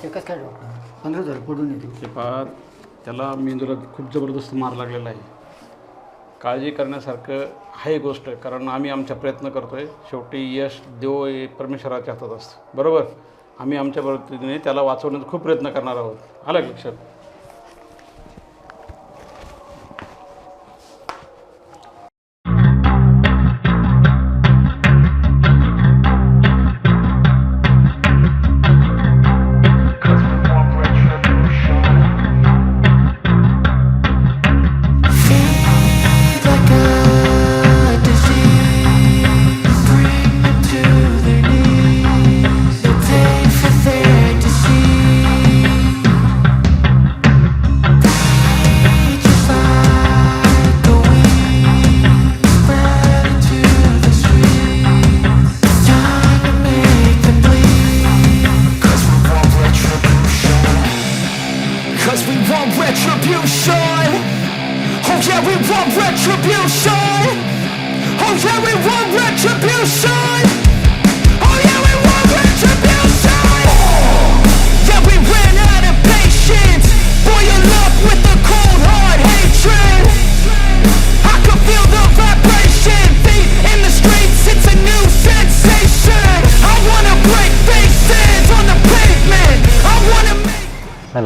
कसं काय डॉक्टर 15,000 पडून येतो ते पहा त्याला मेंदूला खूप जबरदस्त मार लागलेला आहे. काळजी करण्यासारखं आहे गोष्ट, कारण आम्ही आमचा प्रयत्न करतो आहे. शेवटी यश देव हे परमेश्वराच्या हातात असतं, बरोबर. आम्ही आमच्या पद्धतीने त्याला वाचवण्याचा खूप प्रयत्न करणार आहोत. आलं लक्षात?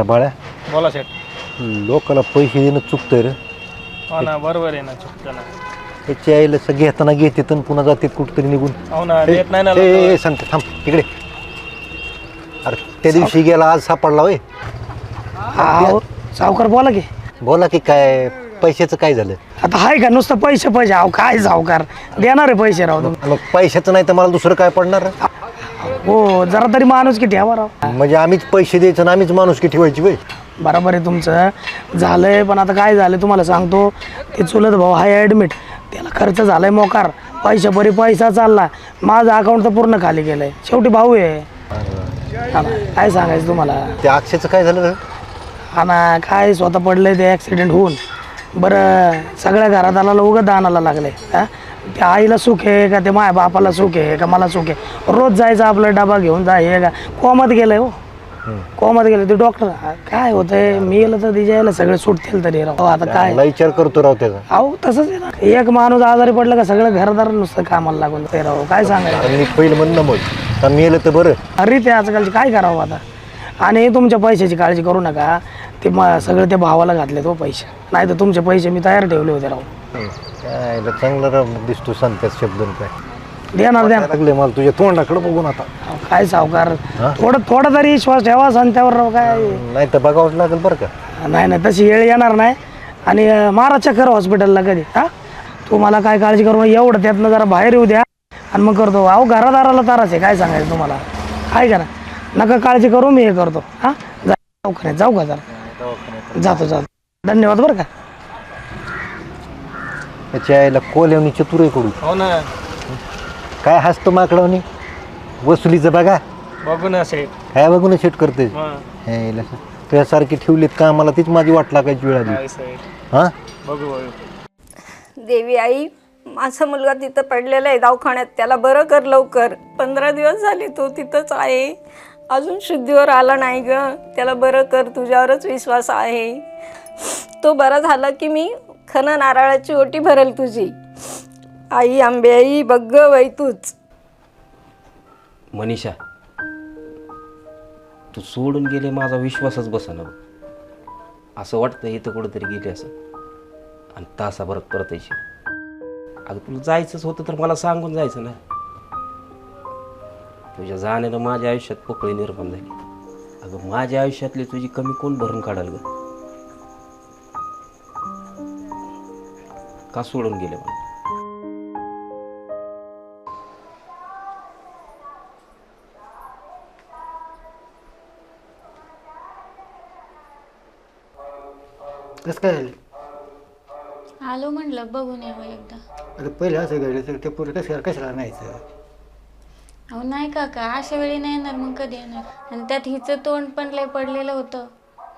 बाळ्या बोला सेठ. लोकाला पैसे देणं चुकतंय रे. हो ना, बरोबर आहे ना, चुकतं ना. त्याची आईला घेताना घेते तर पुन्हा जाते कुठतरी निघून. हो ना, देत नाही ना. सांगते थांब तिकडे. अरे त्या दिवशी गेला, आज सापडला होय. सावकार बोला की. बोला की काय पैशाचं काय झालं? आता हाय का नुसतं पैसे पैसे? अहो काय सावकार देणार आहे पैसे राव. मग पैशाचं नाही तर मला दुसरं काय पडणार? हो जरा तरी माणूस की ठेवा राव. म्हणजे आम्हीच पैसे द्यायचं ना आम्हीच माणूस की ठेवायची बाई. बरोबर आहे तुमचं, झालंय. पण आता काय झालं तुम्हाला सांगतो, ते चुलत भाऊ हाय ॲडमिट, त्याला खर्च झालाय मोकार, पैशापरी पैसा चालला, माझं अकाउंट तर पूर्ण खाली गेलंय. शेवटी भाऊ आहे. हा ना, काय सांगायचं तुम्हाला. ते अक्षयचं काय झालं रे? हा ना, काय स्वतः पडलंय ते ॲक्सिडेंट होऊन. बरं सगळ्या घरात आला उगं दानाला लागलंय. हा, त्या आईला सुख आहे का, ते माझ्या बापाला सुख आहे का, मला सुख आहे? रोज जायचं आपला डबा घेऊन जा, हे का कोमात गेलंय. हो कोमात गेलं ते डॉक्टर. काय होतंय, मी गेलं तर तिच्या सगळे सुटतील तरी राव. आता काय विचार करतो राव त्याचा. अहो तसंच आहे ना, एक माणूस आजारी पडला का सगळं घरदार नुसतं कामाला लागून ते राव. काय सांगायचं. पहिलं म्हणणं मग मेलं तर बरं. अरे ते आजकालचे काय करावं आता. आणि तुमच्या पैशाची काळजी करू नका, ते सगळे त्या भावाला घातले तो पैसे, नाही तर तुमचे पैसे मी तयार ठेवले होते राव. काय चांगलं राव दिसतो सांगतात शब्द काय देणार लागले मला तुझ्या तोंडाकडे बघून. आता काय सावकार, थोडा तरी विश्वास ठेवा संत्यावर राव. काय नाही तर बघावंच लागेल बरं का. नाही तशी वेळ येणार नाही. आणि मारा चक्कर हॉस्पिटलला कधी. हा तू मला काय काळजी करू, एवढं त्यातनं जरा बाहेर येऊ द्या आणि मग करतो. अहो घरादाराला ताराच आहे, काय सांगायचं तुम्हाला. काय करा नका काळजी करू, मी हे करतो. हा दवाखान्यात जाऊ का जरा? जातो. धन्यवाद बरं का. त्याच्या आईला कोल्यावनी चतुर करू. हो ना, काय हसतो माकडावनी. वसुलीचं बघा बघू ना सेठ. काय बघू ना शेट करते. हा. तुझ्यासारखी ठेवलीत का मला तीच माझी वाट लागायची वेळ आली. काय सेठ, हा बघू. देवी आई, माझा मुलगा तिथं पडलेला आहे दवाखान्यात, त्याला बरं कर लवकर. 15 दिवस झाले तो तिथंच आहे, अजून शुद्धीवर आला नाही ग. त्याला बरं कर, तुझ्यावरच विश्वास आहे. तो बरा झाला की मी खणं नारळाची ओटी भरेल तुझी. आई आंबे आई बघ ग बाई तूच. मनीषा, तू सोडून गेले माझा विश्वासच बसना. असं वाटतं इथं कुठंतरी गेले असं आणि तासाभरात परत यायची. अगं तुला जायचंच होतं तर मला सांगून जायचं ना. तुझ्या जाण्यानं माझ्या आयुष्यात पोकळी निर्माण झाली. अगं माझ्या आयुष्यातली तुझी कमी कोण भरून काढाल ग? का सोडून गेले मला? कसं काय झालं? आलो म्हटलं बघून यावं एकदा. आता पहिलं असं घडलं तर ते पुढे कशाला नाहीचं. अहो नाही काका, अशा वेळी नाही येणार मग कधी येणार? आणि त्यात हिचं तोंड पण लय पडलेलं होतं.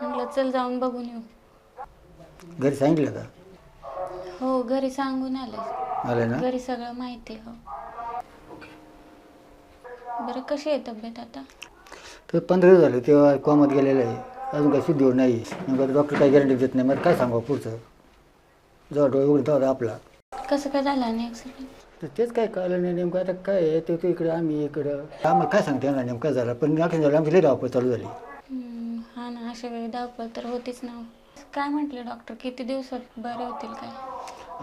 म्हटलं चल जाऊन बघून येऊ. घरी सांगितलं का? हो घरी सांगून आले. आलं ना? घरी सगळं माहिती आहे. हो बरं, कशी आहे तब्येत आता? तर 15 दिवस झाले तेव्हा कोमात गेलेलं आहे. अजून काही शुद्धीवर नाही. मग डॉक्टर काही गॅरंटी देत नाही. मग काय सांगावं पुढचं? जेव्हा डोळे उघडता होता आपला. कसं काय झालं आणि ॲक्सिडेंट? तर तेच काय कळलं नाही नेमकं. आता काय आहे ते तू इकडं आम्ही इकडं. आम्हाला काय सांगते ना नेमकं झालं. पण अखेर झालं आमची लई धावपळ चालू झाली. हा ना, अशा वेळी धावपळ तर होतीच ना. काय म्हटले डॉक्टर, किती दिवसात बरे होतील काय?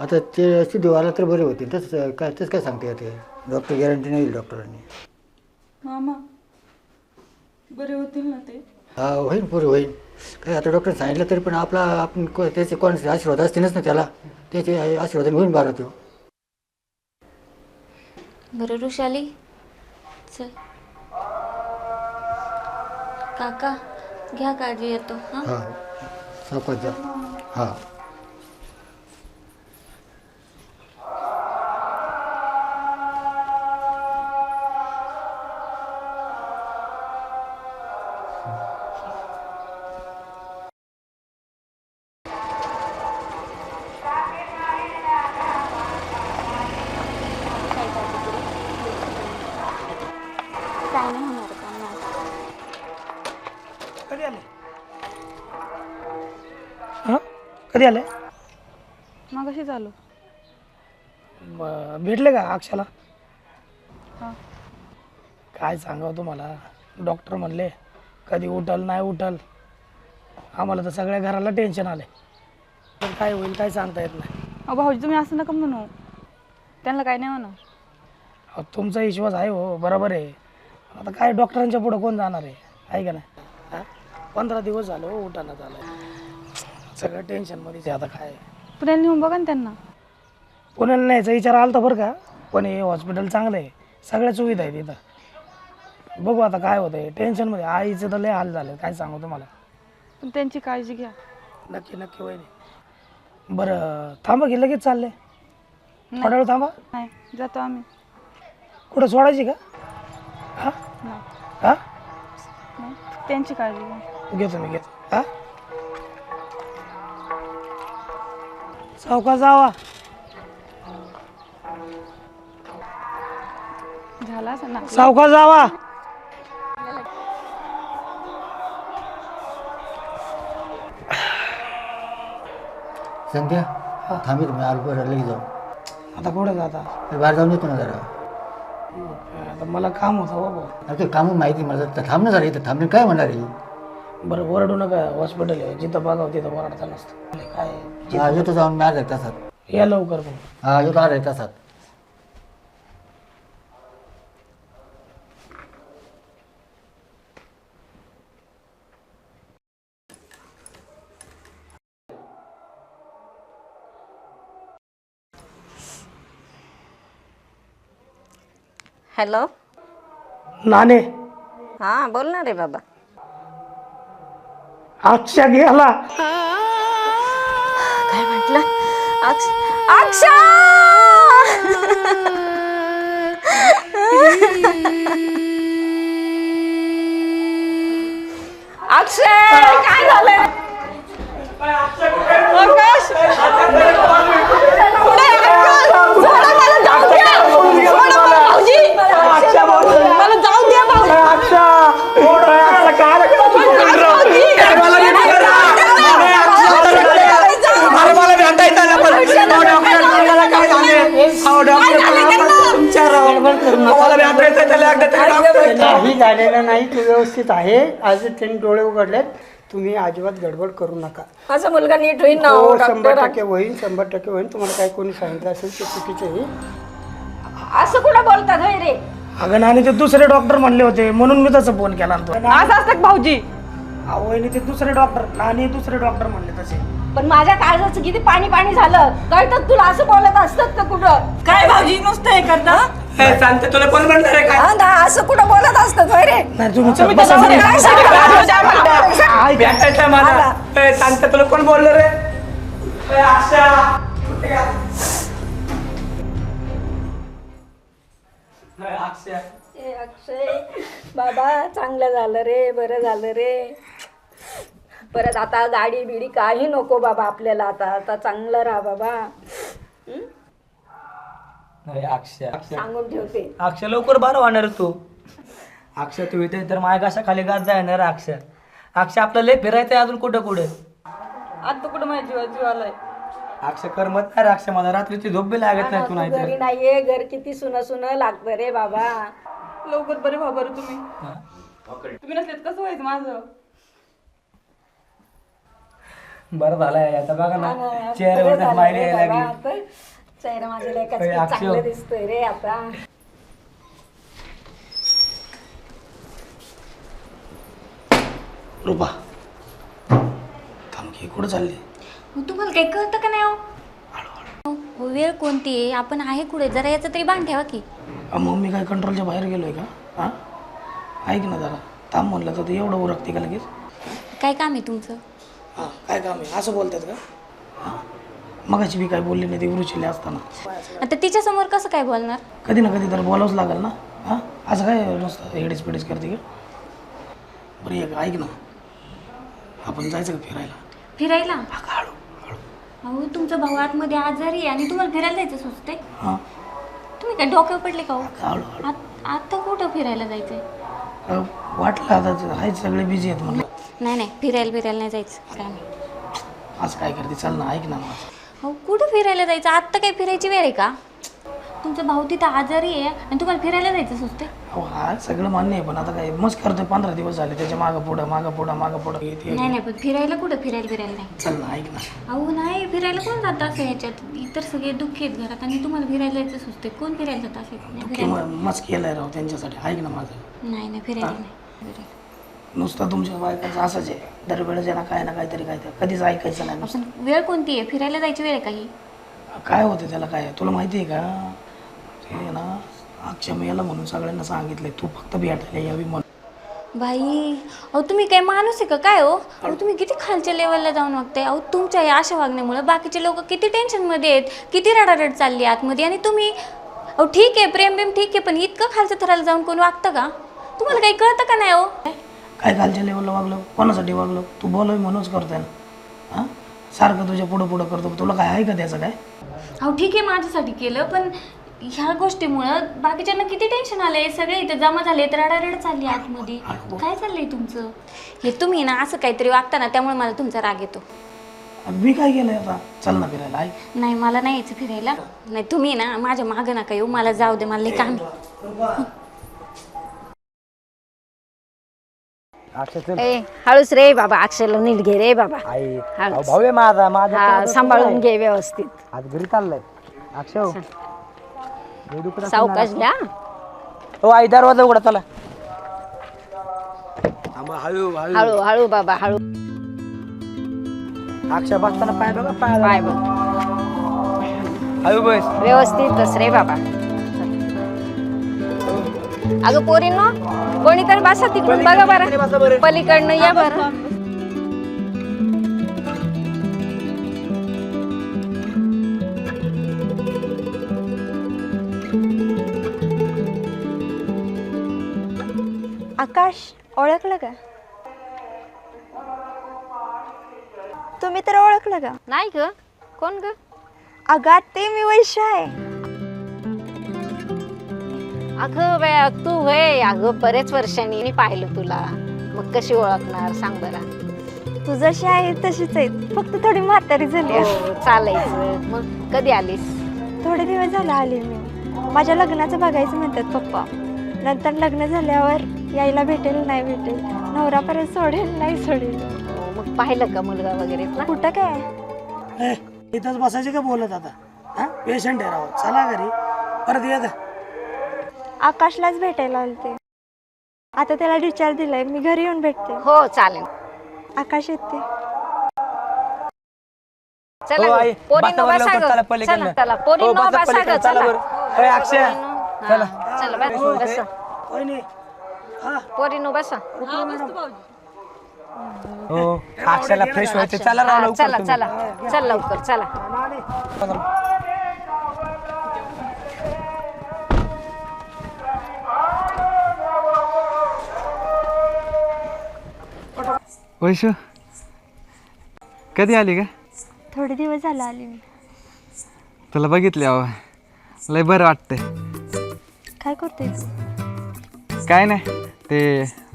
आता ते शुद्धीवर आला तर बरे होतील. तसं काय सांगते येते. डॉक्टर गॅरंटी नाही दिली डॉक्टरांनी. मामा बरे होतील ना ते? हा होईल पुरे होईल. काय आता डॉक्टर सांगितलं तरी पण आपण त्याचे कोणाचे आशीर्वाद असतीलच ना त्याला. त्याचे आशीर्वादाने होईल बारा तो. बरं ऋषाली, चल. काका घ्या काळजी, येतो. हां हां सावकाश जा. हां काय नाही होणार का नाही. कधी आले? हां कधी आले? मगाशी झालो. भेटले का अक्षाला? हां. काय सांगावं तुम्हाला, डॉक्टर म्हणले कधी उठल नाही उठल. आम्हाला तर सगळ्या घराला टेन्शन आले. पण काय होईल काय सांगता येत नाही. अहो भाऊजी तुम्ही असं नका म्हणू. त्यांना काय नाही म्हणा. अहो, तुमचा विश्वास आहे हो, बरोबर आहे. आता काय डॉक्टरांच्या पुढं कोण जाणार आहे का नाही? हां 15 दिवस झालं हो, उठाना झालं. सगळं टेन्शनमध्येच आहे आता. काय पुण्याला नेऊन बघा ना त्यांना. पुण्याला न्यायचा विचार आला तर बरं का, पण हे हॉस्पिटल चांगलं आहे, सगळ्या सुविधा आहेत इथं. बघू आता काय होतं आहे. टेन्शनमध्ये आईचं तर लय हाल झालं, काय सांगू तुम्हाला. पण त्यांची काळजी घ्या. नक्की नक्की वहिनी. बरं थांबा की लगेच चालले? थोडा वेळ थांबा. नाही जातो आम्ही. कुठं सोडायची का? हां नाही हां नाही, त्यांची काळजी घ्या. घेतो मी घेतो. हां सावकाश जावा. झाला असं ना. सावकाश जावा. संध्या थांबी तुम्ही आलो बरं लगेच जाऊ. आता कुठं जाता? बाहेर जाऊन येतो ना जरा. आता मला काम होतं बाबा. अरे ते कामं माहिती मला तर थांबणं झालं इथं. थांबणे काय म्हणणार आहे? बरं ओरडू नका, हॉस्पिटल आहे जिथं बघावं तिथं ओरडता नसतं. काय हा येतो जाऊन मी 1 तासात. या लवकर मग. हा येतो 1 तासात. हॅलो. नाने हां बोल ना रे बाबा. अक्षा गेला. काय म्हटलं? अक्षा अक्षय काय झालं? आकाश पुढे सोडा मला जाऊ द्या. सोडा मला भाऊजी. मला जाऊ द्या भाऊजी. अक्षा काही झालेलं नाही, तू व्यवस्थित आहे. आज त्यांनी डोळे उघडलेत, तुम्ही अजिबात गडबड करू नका. माझा मुलगा नीट होईल ना हो, हो, 100% होईल, 100% होईल. तुम्हाला काय कोणी सांगितलं असेल ते चुकीचं आहे. असं कुठं बोलतात होय रे? अगं नानी ते दुसरे डॉक्टर म्हणले होते म्हणून मी तसं फोन केला ना तो. असं असतं का भाऊजी? अहो वहिनी ते दुसरे डॉक्टर नानी दुसरे डॉक्टर म्हणले तसे. पण माझ्या काळजाचं किती पाणी पाणी झालं कळतं तुला? असं बोलत असतात का कुठं? काय भाऊजी नुसतं हे करता? सांगते तुला कोण म्हणणार आहे हा ना, असं कुठं बोलत असतात होय रे? नाही तुम्ही चल, तुम्ही बसा त्याच्यावर तुम्ही. काय सांगितलं? ऐक, भेटायचं मला. सांगते तुला कोण बोललं रे? ए अक्षय बाबा, चांगलं झालं रे, बरं झालं रे. परत आता गाडी बिडी काही नको बाबा आपल्याला. आता आता चांगलं राहा बाबा. अक्षय सांगून ठेवते. अक्षय लवकर बरं होणार तू. अक्षय तू इथे तर माझ्या कशा खाली गात जाणार अक्षय. अक्षय आपलं लय फिरायचंय अजून कुठं कुठं. आता कुठं माझ्या जीव आलाय. अक्षय करमत नाही रे अक्षय, मला रात्रीची झोप बी लागत नाही तू तू नाही घरी नाहीये, घर किती सुनं लागतं रे बाबा. लवकर बरे व्हा बरं तुम्ही. तुम्ही नसलेत कसं व्हायचं माझं? बरं झालंय आता बघा ना बरं चेहऱ्यावर झालं स्माइल रे यायला बाबा. लागली. आता चेहरा माझ्या लेकाचा अरे किती अक्षय. चांगलं दिसतोय रे आता. रुपा थांब की, कुठं चालली? मग तुम्हाला काही कळतं का नाही हो? हो, वेळ कोणती आहे? आपण आहे कुठे? जरा याचं तरी भान ठेवा की. मग मी काय कंट्रोलच्या बाहेर गेलोय का? हा ऐक ना जरा थांब म्हणलं तर तू एवढं उरकते का लगेच? काय काम आहे तुमचं? हां काय काम आहे असं बोलतात का? हां मगाची मी काय बोलली नाही ती वृचिले असताना. आता तिच्यासमोर कसं काय बोलणार? कधी ना कधी तर बोलावंच लागेल ना. हां असं काय नुसतं हेडीच पिडीच करते का? बरं एक ऐक ना, आपण जायचं का फिरायला? फिरायला? हळू हळू. अहो तुमचा भाऊ आतमध्ये आजारी आहे आणि तुम्हाला फिरायला जायचं सुचते? हां तुम्ही काय डोक्यावर पडले का हो? हळू हळू. आता कुठं फिरायला जायचंय? वाटलं आता आहेत सगळे बिझी आहेत म्हणलं. नाही फिरायला नाही जायचं. काय नाही. असं काय करते? चल ना ऐक ना माझं. अहो कुठं फिरायला जायचं? आत्ता काही फिरायची वेळ आहे का? तुमचा भाऊ तिथं आजारी आहे आणि तुम्हाला फिरायला जायचं सुचते? हो हा सगळं मान्य आहे पण आता काय मस्त करतोय 15 दिवस झाले त्याच्या मागं पुढं येते. नाही पण फिरायला कुठं? फिरायला नाही. चल ना ऐक ना. अहो नाही फिरायला कोण जात असं ह्याच्यात? इतर सगळे दुःखी आहेत घरात आणि तुम्हाला फिरायला जायचं सुचते. कोण फिरायला जात असेल? मस्त केलंय राव त्यांच्यासाठी. ऐक ना माझं. नाही फिरायला नाही. नुसतं तुमच्या बायकाचं असंच आहे दरवेळेस ना काहीतरी काय कधीच ऐकायचं नाही नुसतं. आपण वेळ कोणती आहे? फिरायला जायची वेळ आहे काही? काय होतं त्याला काय तुला माहिती आहे का? ते ना अक्षय याला म्हणून सगळ्यांना सांगितलंय तू फक्त भेटायला यावी म्हणून. बाई अहो तुम्ही काय माणूस आहे का काय हो? अहो तुम्ही किती खालच्या लेवलला जाऊन वागताय. अहो तुमच्या या अशा वागण्यामुळे बाकीचे लोक किती टेन्शनमध्ये आहेत, किती रडारड चालली आतमध्ये आणि तुम्ही अहो ठीक आहे प्रेम ठीक आहे पण इतकं खालच्या थराला जाऊन कोण वागतं का? तुम्हाला काही कळतं का नाही हो? काय खालच्या लेवलला वागलो? कोणासाठी वागलो? तू बोलव म्हणूनच करतोय ना. हां सारखं तुझ्या पुढं करतो. तुला काय आहे का त्याचं काय? अहो ठीक आहे माझ्यासाठी केलं पण ह्या गोष्टीमुळं बाकीच्यांना किती टेन्शन आलंय. सगळे इथे जमा झाले तर रडारड चालली आतमध्ये. काय चाललंय तुमचं? हे तुम्ही ना असं काहीतरी वागता ना त्यामुळे मला तुमचा राग येतो. मी काय केलंय आता? चल ना फिरायला. ऐक नाही मला नाही यायचं फिरायला. नाही तुम्ही ना माझ्या मागं नका येऊ. मला जाऊ दे. मला लई काम आहे. ए हळूच रे बाबा. अक्षयला नीट घे रे बाबा. हळूच. भाऊ आहे माझा माझा हा सांभाळून घे व्यवस्थित. आज घरी चाललाय अक्षय. सावकाश घ्या. हो आई दरवाजा उघडा चला. हळू हळू हळू बाबा हळू. अक्षय बसताना पाय बघा पाय पाय बघ हळू बस. व्यवस्थितच रे बाबा. अगं पोरींनो कोणीतरी बसा तिकडून बघा बरं. पलीकडनं या बरं. आकाश ओळखलं का? तुम्ही तर ओळखलं का? नाही ग. कोण ग? अगं ते मी वैश्य आहे. अगं बाया तू होय. अगं बरेच वर्षांनी मी पाहिलं तुला. मग कशी ओळखणार सांग बरं. तू जशी आहे तशीच आहे फक्त थोडी म्हातारी झाली आहे. हो, चालायचं. मग कधी आलीस? थोडे दिवस झाले आले मी. माझ्या लग्नाचं बघायचं म्हणतात पप्पा. नंतर लग्न झाल्यावर यायला भेटेल नाही भेटेल. नवरा परत सोडेल नाही सोडेल. पाहिलं का मुलगा वगैरे कुठं काय इथंच बसायचे का बोलत आता? हा, पेशंट आहे राव, चला घरी परत ये का. आकाशलाच भेटायला आलते. आता त्याला डिस्चार्ज दिलाय, मी घरी येऊन भेटते. हो चालेल. आकाश येते. चला हो, आई, पोरींनो बसा बसा लवकर, ग. चला पलीकडनं. चला चला पोरींनो बसा बसा ग पलीकडनं, चला चला. बरं. होय, अक्षय, चला. चला बसा. होय नाही. हा, पोरींनो बसा. हो, अक्षयला फ्रेश व्हायचं. चला राव लवकर चला तुम्ही. चला चल लवकर चला. वैशू कधी आली का? थोडे दिवस झाले आले मी. तुला बघितले अहो, लय बरं वाटतंय. काय करतोय तू? काय नाही, ते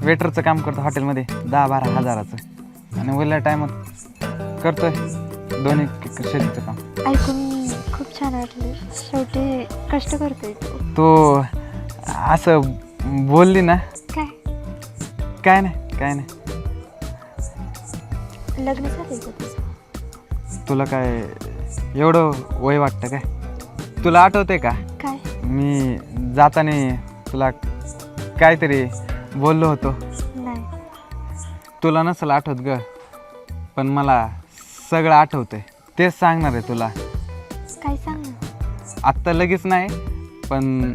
वेटरचं काम करतो हॉटेलमध्ये 10-12 हजाराचं, आणि उरल्या टायमात करतोय 2 एकर शेतीचं काम. ऐकून खूप छान वाटलं. शेवटी कष्ट करतोय तू. तो असं बोलली ना. काय काय नाही. लग्न झालंय का तुझं? तुला काय एवढं वय वाटतं काय? तुला आठवते का काय? मी जाताना तुला काहीतरी बोललो होतो. नाही. तुला नसेल आठवत ग, पण मला सगळं आठवतंय. तेच सांगणार आहे तुला. काय सांग ना. आत्ता लगेच नाही, पण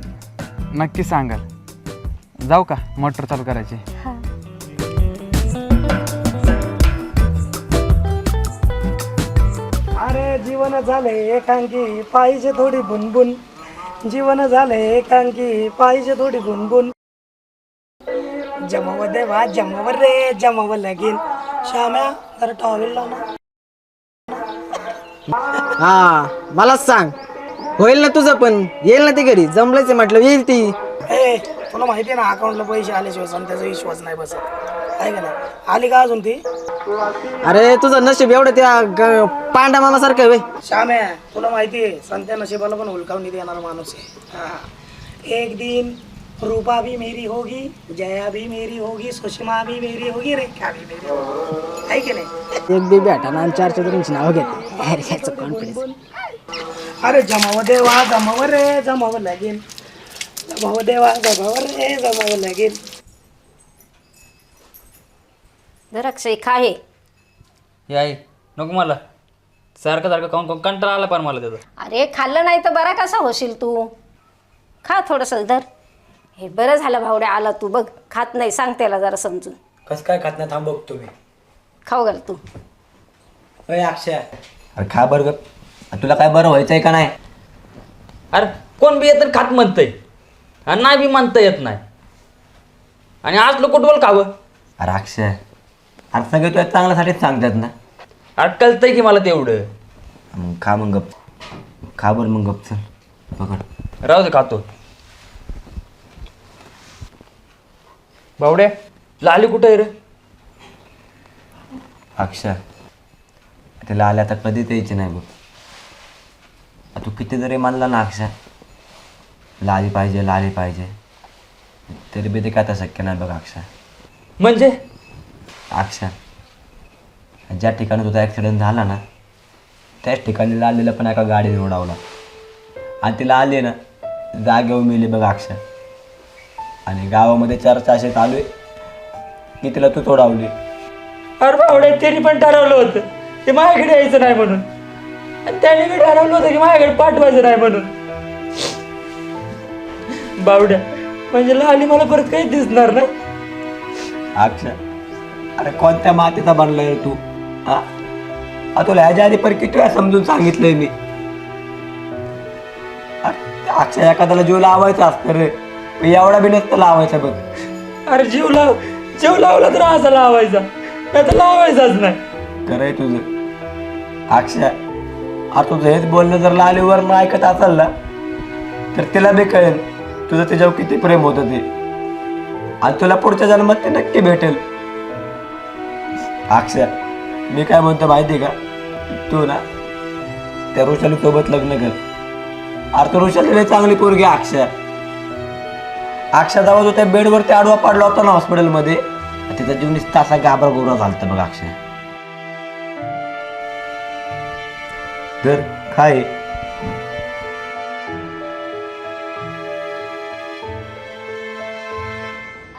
नक्की सांगाल. जाऊ का मोटर चालू करायची? हां. अरे जीवन झाले एकांकी, पाहिजे थोडी बुनबुन. जीवन झाले एकांकी, पाहिजे थोडी बुनबुन. जमाव देवा जमाव रे जमाव लगीन. श्याम्या जरा टॉवेल लाव ना. हा, मलाच सांग. होईल ना तुझं पण, येईल ना ती घरी. जमलंच म्हटलं येईल ती. ए तुला माहिती आहे ना, अकाउंटला पैसे आल्याशिवाय त्याचा विश्वास नाही बसत आहे का नाही. आली का अजून ती? अरे तुझं नशीब एवढं त्या पांडा मामासारखं वे. श्याम्या तुला माहिती आहे, संत्या नशिबाला पण हुलकावणी देणारा माणूस आहे. हा. एक दिन रूपा भी मेरी होगी, जया भी मेरी होगी, सुषमा भी मेरी होगी, रेखा भी मेरी होगी. आहे की नाही? एक बेबी हटाना आणि 4 चौधरींची नाव घेते. अरे याचं कॉन्फिडन्स. अरे जमाव देवा जमाव रे जमाव लगीन. जमाव देवा जमाव रे जमाव लगीन. द्राक्ष खा हे. आई नको मला, सारखं सारखं खाऊन कंटाळा आला पण मला त्याचा. अरे खाल्लं नाही तर बरा कसा होशील तू. खा थोडंसं धर. हे बरं झालं भावड्या आला तू. बघ खात नाही, सांग त्याला जरा समजून. कसं काय खात नाही थांब बघ तुम्ही. खाऊ घाल तू. अक्षय अरे खा बरं ग. तुला काय बरं व्हायचं आहे का नाही? अरे कोण बी येतं खात म्हणतंय, आणि नाही बी म्हणता येत नाही, आणि आज लोक डोल खावं. अरे अक्षय, अरे सगळे तुला चांगल्यासाठीच सांगतात ना. अरे कळतंय की मला तेवढं. मग खा मग गप. खा बरं मग गप. चल पकड. राहू दे खातो. बावड्या लाली कुठं आहे रे? अक्षय त्याला आले आता कधीच यायचे नाही बघ. तू किती जरी मानला ना अक्षय, लाली पाहिजे, तरी बी ते काय आता शक्य नाही बघ अक्षय. म्हणजे अक्षय ज्या ठिकाणी तुझा ॲक्सिडेंट झाला ना, त्याच ठिकाणी लालीला पण एका गाडीने उडवला, आणि तिला आले ना जागेवर मिली बघ अक्षय. आणि गावामध्ये चर्चा अशी चालू आहे की तिला तू तोडावली. अरे बावड्या त्यांनी पण ठरवलं होतं की माझ्याकडे यायचं नाही म्हणून, आणि त्याने बी ठरवलं होतं की माझ्याकडे पाठवायचं नाही म्हणून. बावड्या म्हणजे लाली मला परत काही दिसणार नाही. अक्षय अरे कोणत्या मातीचा बनलाय तू? हा तुला ह्याच्या आधी पण किती वेळा समजून सांगितलंय मी. अक्षय एखाद्याला जीव लावायचा असतं रे, एवढा बी नसतं लावायचा बघ. अरे जीव लावला तर असा लावायचा, नाही तर लावायचाच नाही. खरंय तुझं अक्षय. अरे तुझं हेच बोलणं जर लालीवर ऐकत असेल ना, तर तिला बी कळेल तुझं त्याच्यावर किती प्रेम होतं ते, आणि तुला पुढच्या जन्मात ते नक्की भेटेल. अक्षय मी काय म्हणतो माहिती का, तू ना त्या ऋषाली सोबत लग्न कर. अरे तो ऋषाली चांगली पोरगी अक्षय. अक्षय जेव्हा तो त्या बेडवरती आडवा पाडला होता ना हॉस्पिटलमध्ये, तिचा जीव नुसता असा गाबरा गोबरा झालता बघ अक्षय. तर काय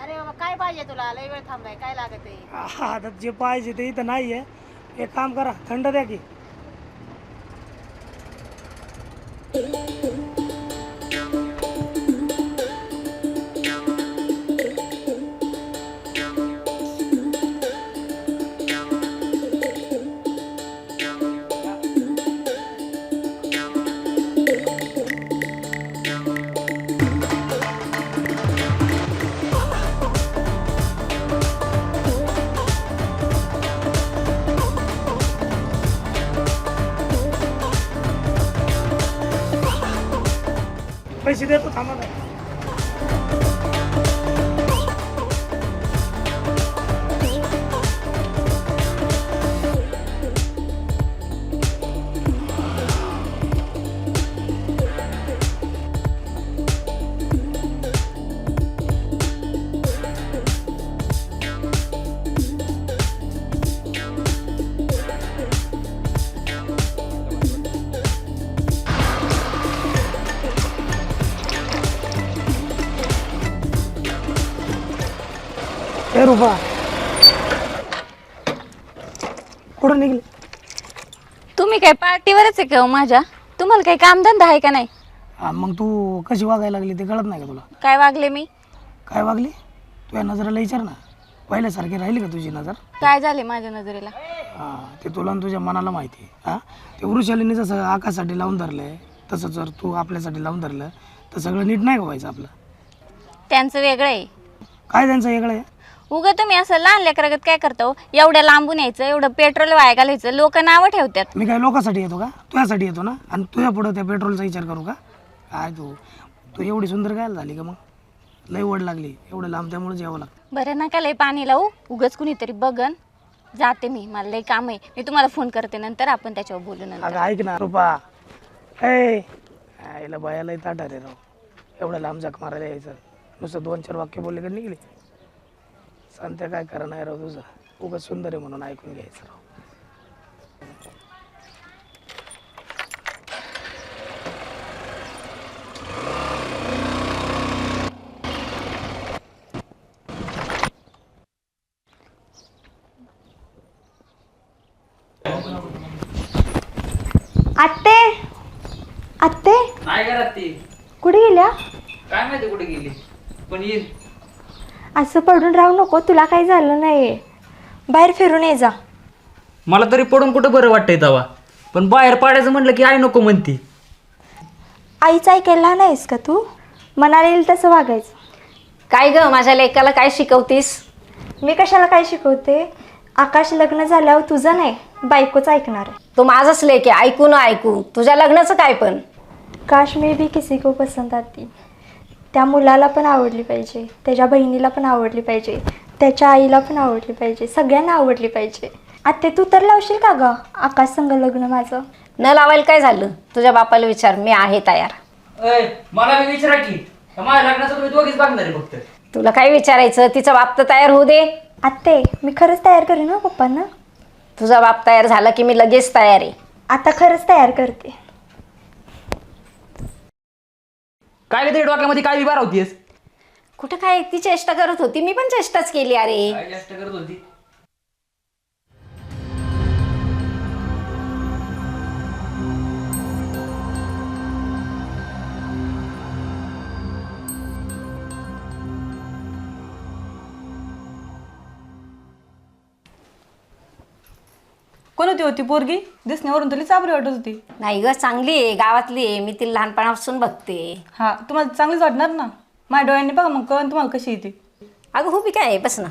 अरे बाबा काय पाहिजे तुला लय वेळ थांबलाय काय लागत आहे हा आता जे पाहिजे ते इथं नाही आहे. एक काम करा, थंड द्या की. पैसे देतो, थांबा ना. ए रुपा, कुठं निघले? तुम्ही काय पार्टीवरच आहे का हो माझ्या? तुम्हाला काही कामधंदा आहे का नाही? हा, मग तू कशी वागायला लागली ते कळत नाही का तुला? काय वागले मी? काय वागली? तुझ्या नजरेला विचार ना, पहिल्यासारखी राहिली का तुझी नजर? काय झाले माझ्या नजरेला? हा, ते तुला आणि तुझ्या मनाला माहिती आहे. हा, ते वृषालीने जसं आकाशासाठी लावून धरलंय तसं जर तू आपल्यासाठी लावून धरलं तर सगळं नीट नाही का व्हायचं आपलं? त्यांचं वेगळं आहे. काय त्यांचं वेगळं आहे? उगा तुम्ही असं लहान लेकरागत काय करतो? एवढ्या लांबून यायचं, एवढं पेट्रोल वाया घालायचं, लोक नावं ठेवतात. मी काय लोकांसाठी येतो का? तुझ्यासाठी येतो ना. आणि तुझ्या पुढं त्या पेट्रोलचा विचार करू का? काय तू तू एवढी सुंदर काय झाली का? मग लई ओढ लागली, एवढं लांब, त्यामुळे यावं लागतं. बरं नका लय पाणी लावू, उगाच कुणीतरी बघन. जाते मी, मला लई काम आहे. मी तुम्हाला फोन करते नंतर, आपण त्याच्यावर बोलू नंतर. अगं ऐक ना रुपा, ए आईला बायालाही ताटा रे राव, एवढं लांब जाक मारायला यायचं. नुसतं 2-4 वाक्य बोलले का निघले. सांगते काय करा नाही राव तुझं, उगाच सुंदर आहे म्हणून ऐकून घ्यायचं राव. आत्ते, आत्ते नाही घरात ती, कुठे गेल्या? काय माहिती कुठे गेली, पण येईल. असं पडून राहू नको, तुला काही झालं नाही. बाहेर फिरून ये जा. मला तरी पडून कुठं बरं वाटतंय तवा, पण बाहेर पाडायचं म्हटलं की आई नको म्हणती. आईचं ऐकायला नाहीस का तू? मनाला येईल तसं वागायचं. काय ग माझ्या लेकाला काय शिकवतीस? मी कशाला काय शिकवते? आकाश लग्न झाल्यावर तुझं नाही, बायकोच ऐकणार आहे. तू माझंच लेक आहे, ऐकू न ऐकू तुझ्या लग्नाचं काय? पण काश मी भी किसी को पसंत आती. त्या मुलाला पण आवडली पाहिजे, त्याच्या बहिणीला पण आवडली पाहिजे, त्याच्या आईला पण आवडली पाहिजे, सगळ्यांना आवडली पाहिजे. आत्ते तू तर लावशील का ग आकाश संग लग्न माझं? न लावायला काय झालं? तुझ्या बापाला विचार, मी आहे तयार. मला मी विचारा की माझ्या लग्नाचं तुम्ही दोघीच बघणार आहे फक्त. तुला काय विचारायचं? तिचा बाप तर तयार होऊ दे. आत्ते मी खरंच तयार करेन ना पप्पांना. तुझा बाप तयार झाला की मी लगेच तयार आहे. आता खरंच तयार करते. काय तरी डोक्यामध्ये काय विचार होतीस? कुठं काय, ती चेष्टा करत होती, मी पण चेष्टाच केली. अरे काय चेष्टा करत होती? कोण होती होती पोरगी? दिसण्यावरून तुला चाबरी वाटत होती. नाही ग, चांगली आहे, गावातली आहे, मी तिला लहानपणापासून बघते. हा, तुम्हाला चांगलीच वाटणार ना. माझ्या डोळ्यांनी बघा मग कळण तुम्हाला कशी येते. अगं हो, बी काय आहे, बस ना.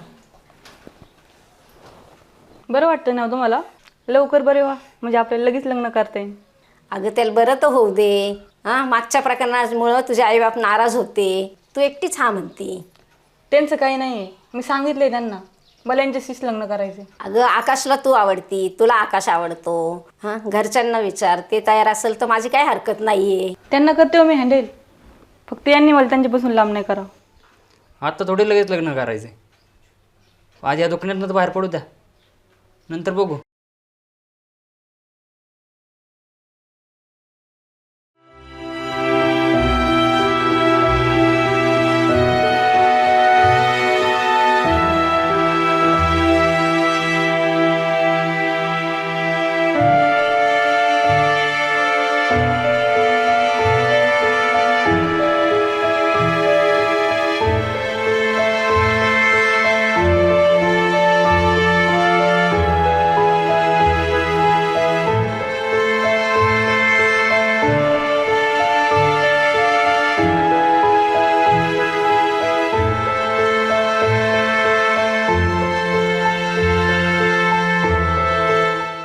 बरं वाटतं ना तुम्हाला? लवकर बरे व्हा, म्हणजे आपल्याला लगेच लग्न करता येईल. अगं त्याला बरं तर होऊ दे. हां, मागच्या प्रकरणामुळं तुझे आईबाप नाराज होते, तू एकटीच हा म्हणती. त्यांचं काही नाही आहे, मी सांगितलंय त्यांना मला यांच्याशीच लग्न करायचे. अगं आकाशला तू आवडती, तुला आकाश आवडतो. हां, घरच्यांना विचार, ते तयार असेल तर माझी काय हरकत नाही आहे. त्यांना करते हो मी हँडल, फक्त यांनी मला त्यांच्यापासून लांब नाही करावं. आता थोडी लगेच लग्न करायचं. आधी या दुकानातनं तर बाहेर पडू द्या, नंतर बघू.